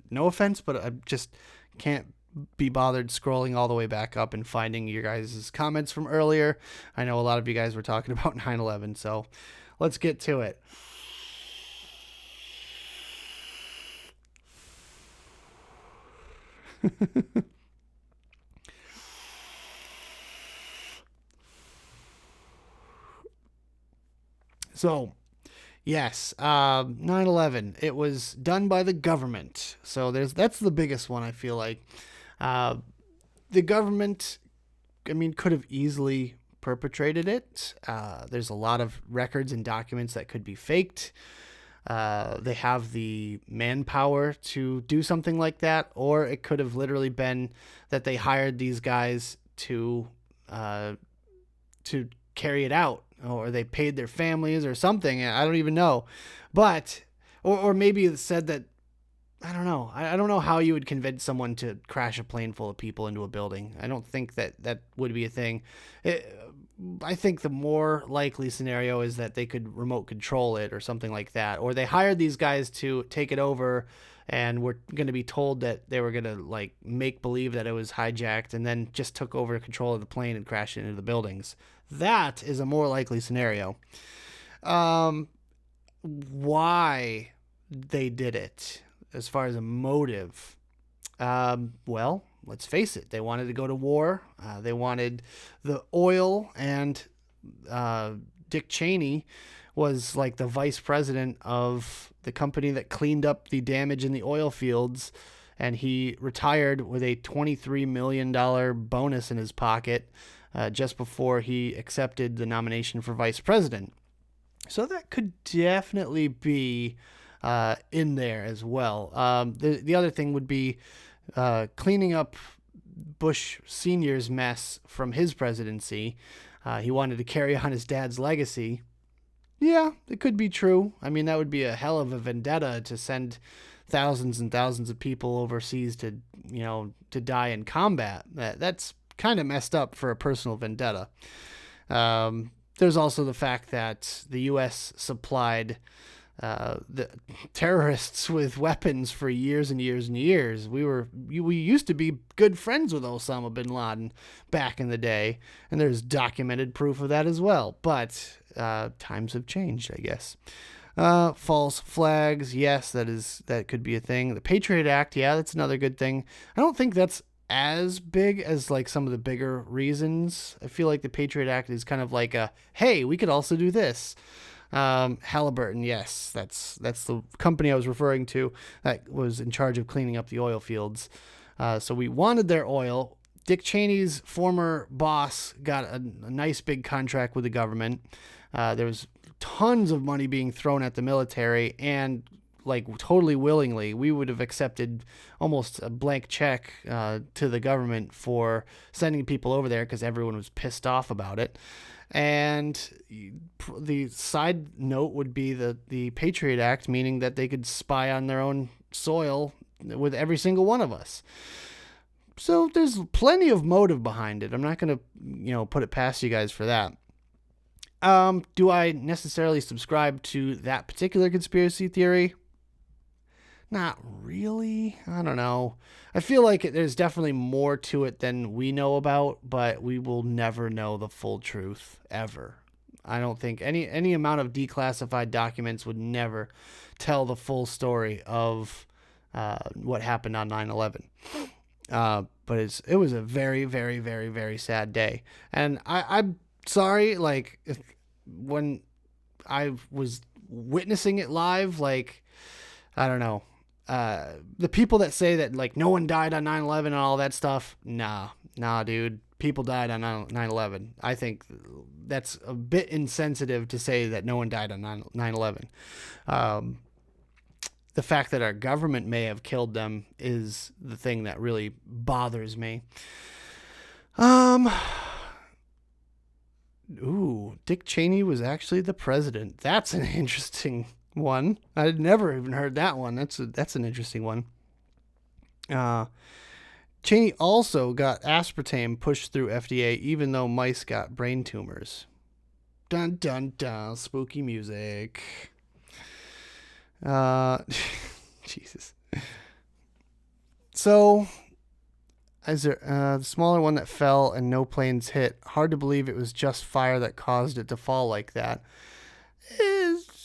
no offense, but I just can't be bothered scrolling all the way back up and finding your guys' comments from earlier. I know a lot of you guys were talking about 9/11, so let's get to it. So, yes, 9/11. It was done by the government. So that's the biggest one, I feel like. Uh, the government, I mean, could have easily perpetrated it. There's a lot of records and documents that could be faked. They have the manpower to do something like that, or it could have literally been that they hired these guys to carry it out, or they paid their families or something. I don't even know, but or maybe it said that. I don't know. I don't know how you would convince someone to crash a plane full of people into a building. I don't think that would be a thing. I think the more likely scenario is that they could remote control it or something like that. Or they hired these guys to take it over and were going to be told that they were going to like make believe that it was hijacked and then just took over control of the plane and crashed it into the buildings. That is a more likely scenario. Why they did it as far as a motive? Well, let's face it. They wanted to go to war. They wanted the oil, and Dick Cheney was like the vice president of the company that cleaned up the damage in the oil fields, and he retired with a $23 million bonus in his pocket just before he accepted the nomination for vice president. So that could definitely be in there as well. The other thing would be cleaning up Bush Sr.'s mess from his presidency. He wanted to carry on his dad's legacy. Yeah, it could be true. I mean, that would be a hell of a vendetta to send thousands and thousands of people overseas to die in combat. That's kind of messed up for a personal vendetta. There's also the fact that the U.S. supplied the terrorists with weapons for years and years and years. We used to be good friends with Osama bin Laden back in the day, and there's documented proof of that as well. But times have changed, I guess. False flags, yes, that could be a thing. The Patriot Act, yeah, that's another good thing. I don't think that's as big as like some of the bigger reasons. I feel like the Patriot Act is kind of like a, hey, we could also do this. Halliburton, yes, that's the company I was referring to that was in charge of cleaning up the oil fields. So we wanted their oil. Dick Cheney's former boss got a nice big contract with the government. There was tons of money being thrown at the military, and like totally willingly, we would have accepted almost a blank check to the government for sending people over there because everyone was pissed off about it. And the side note would be the Patriot Act, meaning that they could spy on their own soil with every single one of us. So there's plenty of motive behind it. I'm not going to, put it past you guys for that. Do I necessarily subscribe to that particular conspiracy theory? Not really. I don't know. I feel like there's definitely more to it than we know about, but we will never know the full truth ever. I don't think any amount of declassified documents would never tell the full story of what happened on 9/11. But it was a very, very, very, very sad day. And I'm sorry, like, when I was witnessing it live, like, I don't know. The people that say that, like, no one died on 9/11 and all that stuff, nah, dude. People died on 9/11. I think that's a bit insensitive to say that no one died on 9/11. The fact that our government may have killed them is the thing that really bothers me. Dick Cheney was actually the president. That's an interesting one. I'd never even heard that one. That's an interesting one. Cheney also got aspartame pushed through FDA, even though mice got brain tumors. Dun dun dun. Spooky music. Uh, Jesus. So, as there, the smaller one that fell and no planes hit. Hard to believe it was just fire that caused it to fall like that.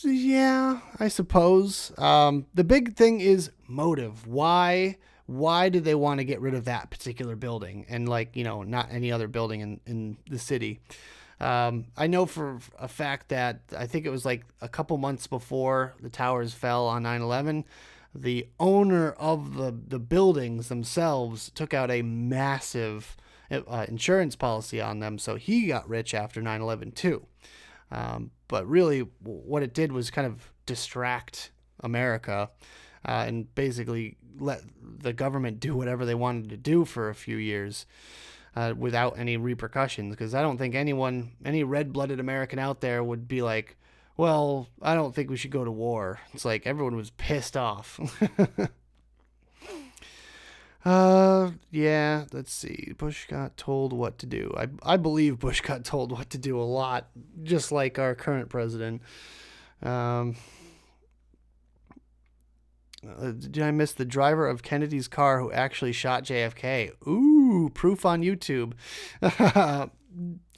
Yeah, I suppose. The big thing is motive. Why did they want to get rid of that particular building and, like, not any other building in the city? I know for a fact that I think it was like a couple months before the towers fell on 9/11, the owner of the buildings themselves took out a massive insurance policy on them, so he got rich after 9/11 too. But really, what it did was kind of distract America and basically let the government do whatever they wanted to do for a few years without any repercussions. Because I don't think any red-blooded American out there would be like, well, I don't think we should go to war. It's like everyone was pissed off. Yeah, let's see. Bush got told what to do. I believe Bush got told what to do a lot, just like our current president. Did I miss the driver of Kennedy's car who actually shot JFK? Ooh, proof on YouTube. I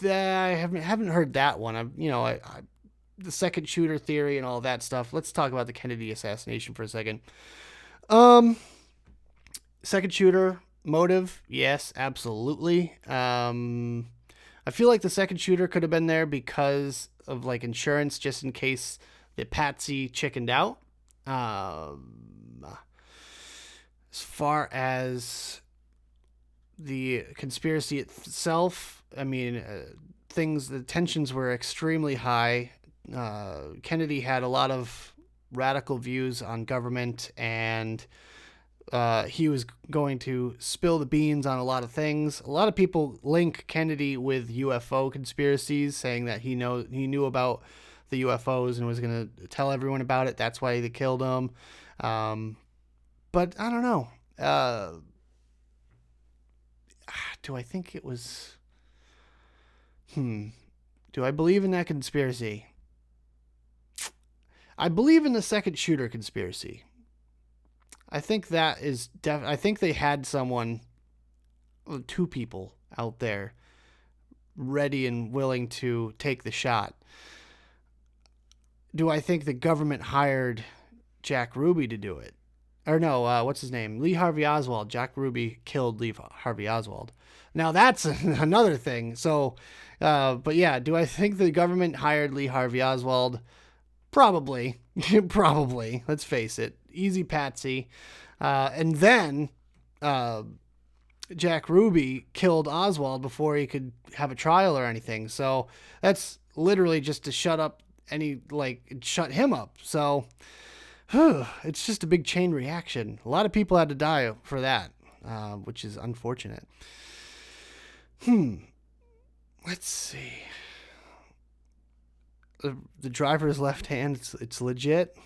haven't heard that one. The second shooter theory and all that stuff. Let's talk about the Kennedy assassination for a second. Second shooter motive, yes, absolutely. I feel like the second shooter could have been there because of like insurance, just in case the patsy chickened out. As far as the conspiracy itself, I mean, the tensions were extremely high. Kennedy had a lot of radical views on government, and he was going to spill the beans on a lot of things. A lot of people link Kennedy with UFO conspiracies, saying that he knew about the UFOs and was going to tell everyone about it. That's why they killed him. But I don't know. Do I think it was... Do I believe in that conspiracy? I believe in the second shooter conspiracy. I think that is I think they had two people out there ready and willing to take the shot. Do I think the government hired Jack Ruby to do it? Or no, what's his name? Lee Harvey Oswald. Jack Ruby killed Lee Harvey Oswald. Now that's another thing. So, but yeah, do I think the government hired Lee Harvey Oswald? Probably. Probably. Let's face it. Easy patsy. And then Jack Ruby killed Oswald before he could have a trial or anything. So that's literally just to shut him up. So it's just a big chain reaction. A lot of people had to die for that, which is unfortunate. Let's see. The driver's left hand, it's legit.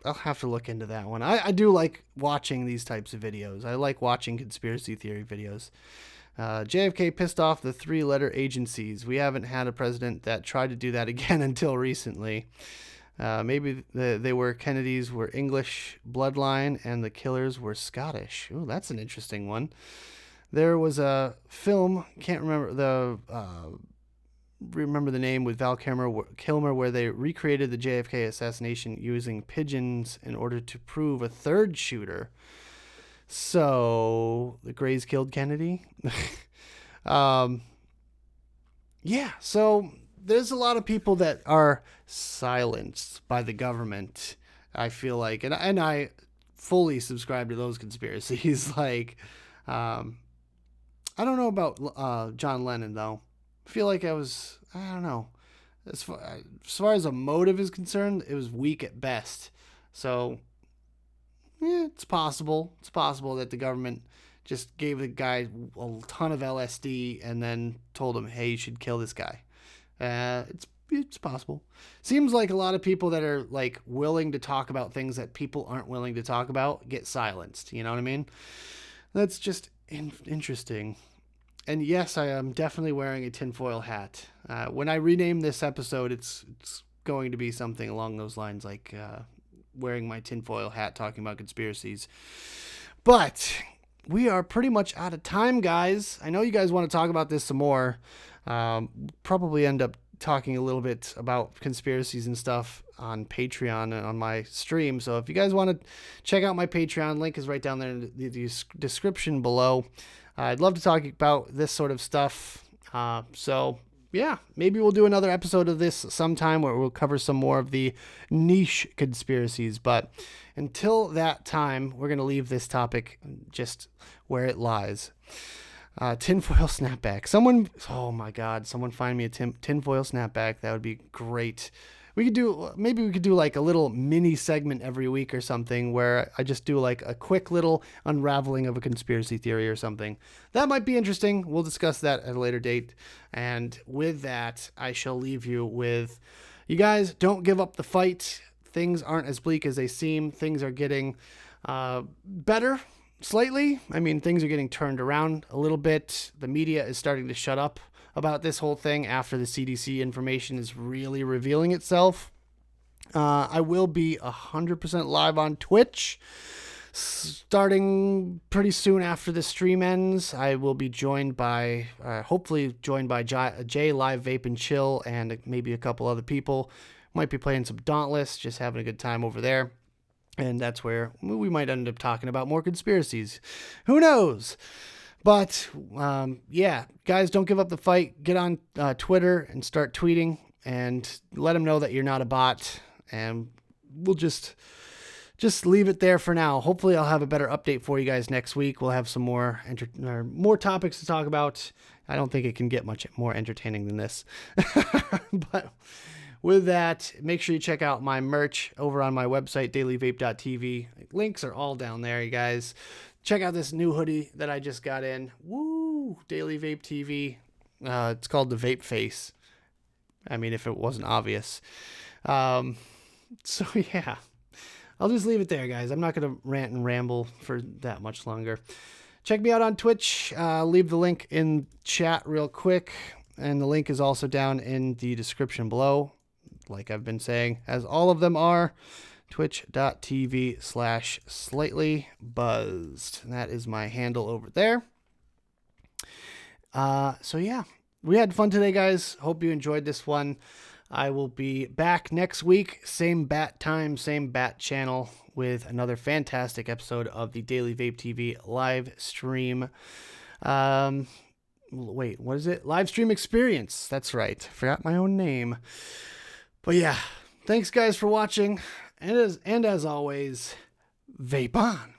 I'll have to look into that one. I do like watching these types of videos. I like watching conspiracy theory videos. JFK pissed off the 3-letter agencies. We haven't had a president that tried to do that again until recently. Maybe Kennedys were English bloodline and the killers were Scottish. Ooh, that's an interesting one. There was a film, can't remember the name, with Val Kilmer where they recreated the JFK assassination using pigeons in order to prove a third shooter. So the Greys killed Kennedy. Yeah, so there's a lot of people that are silenced by the government, I feel like, and I fully subscribe to those conspiracies. Like, I don't know about John Lennon though. I feel like I don't know. As far as a motive is concerned, it was weak at best. So, yeah, it's possible. It's possible that the government just gave the guy a ton of LSD and then told him, hey, you should kill this guy. It's possible. Seems like a lot of people that are like willing to talk about things that people aren't willing to talk about get silenced. You know what I mean? That's just interesting. And yes, I am definitely wearing a tinfoil hat. When I rename this episode, it's going to be something along those lines, like wearing my tinfoil hat, talking about conspiracies. But we are pretty much out of time, guys. I know you guys want to talk about this some more. Probably end up talking a little bit about conspiracies and stuff on Patreon and on my stream. So if you guys want to check out my Patreon, link is right down there in the description below. I'd love to talk about this sort of stuff. So yeah, maybe we'll do another episode of this sometime where we'll cover some more of the niche conspiracies. But until that time, we're going to leave this topic just where it lies. Tinfoil snapback. Oh my God, someone find me a tinfoil snapback. That would be great. Maybe we could do like a little mini segment every week or something where I just do like a quick little unraveling of a conspiracy theory or something. That might be interesting. We'll discuss that at a later date. And with that, I shall leave you with, you guys, don't give up the fight. Things aren't as bleak as they seem. Things are getting better. Slightly. I mean, things are getting turned around a little bit. The media is starting to shut up about this whole thing after the CDC information is really revealing itself. I will be 100% live on Twitch starting pretty soon after the stream ends. I will be joined by, hopefully joined by Jay Live Vape and Chill and maybe a couple other people. Might be playing some Dauntless, just having a good time over there. And that's where we might end up talking about more conspiracies. Who knows? But, yeah, guys, don't give up the fight. Get on Twitter and start tweeting and let them know that you're not a bot. And we'll just leave it there for now. Hopefully I'll have a better update for you guys next week. We'll have some more topics to talk about. I don't think it can get much more entertaining than this. But with that, make sure you check out my merch over on my website, dailyvape.tv. Links are all down there, you guys. Check out this new hoodie that I just got in. Woo! Daily Vape TV. It's called the Vape Face. I mean, if it wasn't obvious. So, yeah. I'll just leave it there, guys. I'm not going to rant and ramble for that much longer. Check me out on Twitch. Leave the link in chat real quick. And the link is also down in the description below. Like I've been saying, as all of them are, twitch.tv/slightlybuzzed. That is my handle over there. So yeah, we had fun today, guys. Hope you enjoyed this one. I will be back next week, same bat time, same bat channel, with another fantastic episode of the Daily Vape TV live stream. Wait, what is it? Live stream experience. That's right. Forgot my own name. But yeah, thanks guys for watching. And as always, vape on.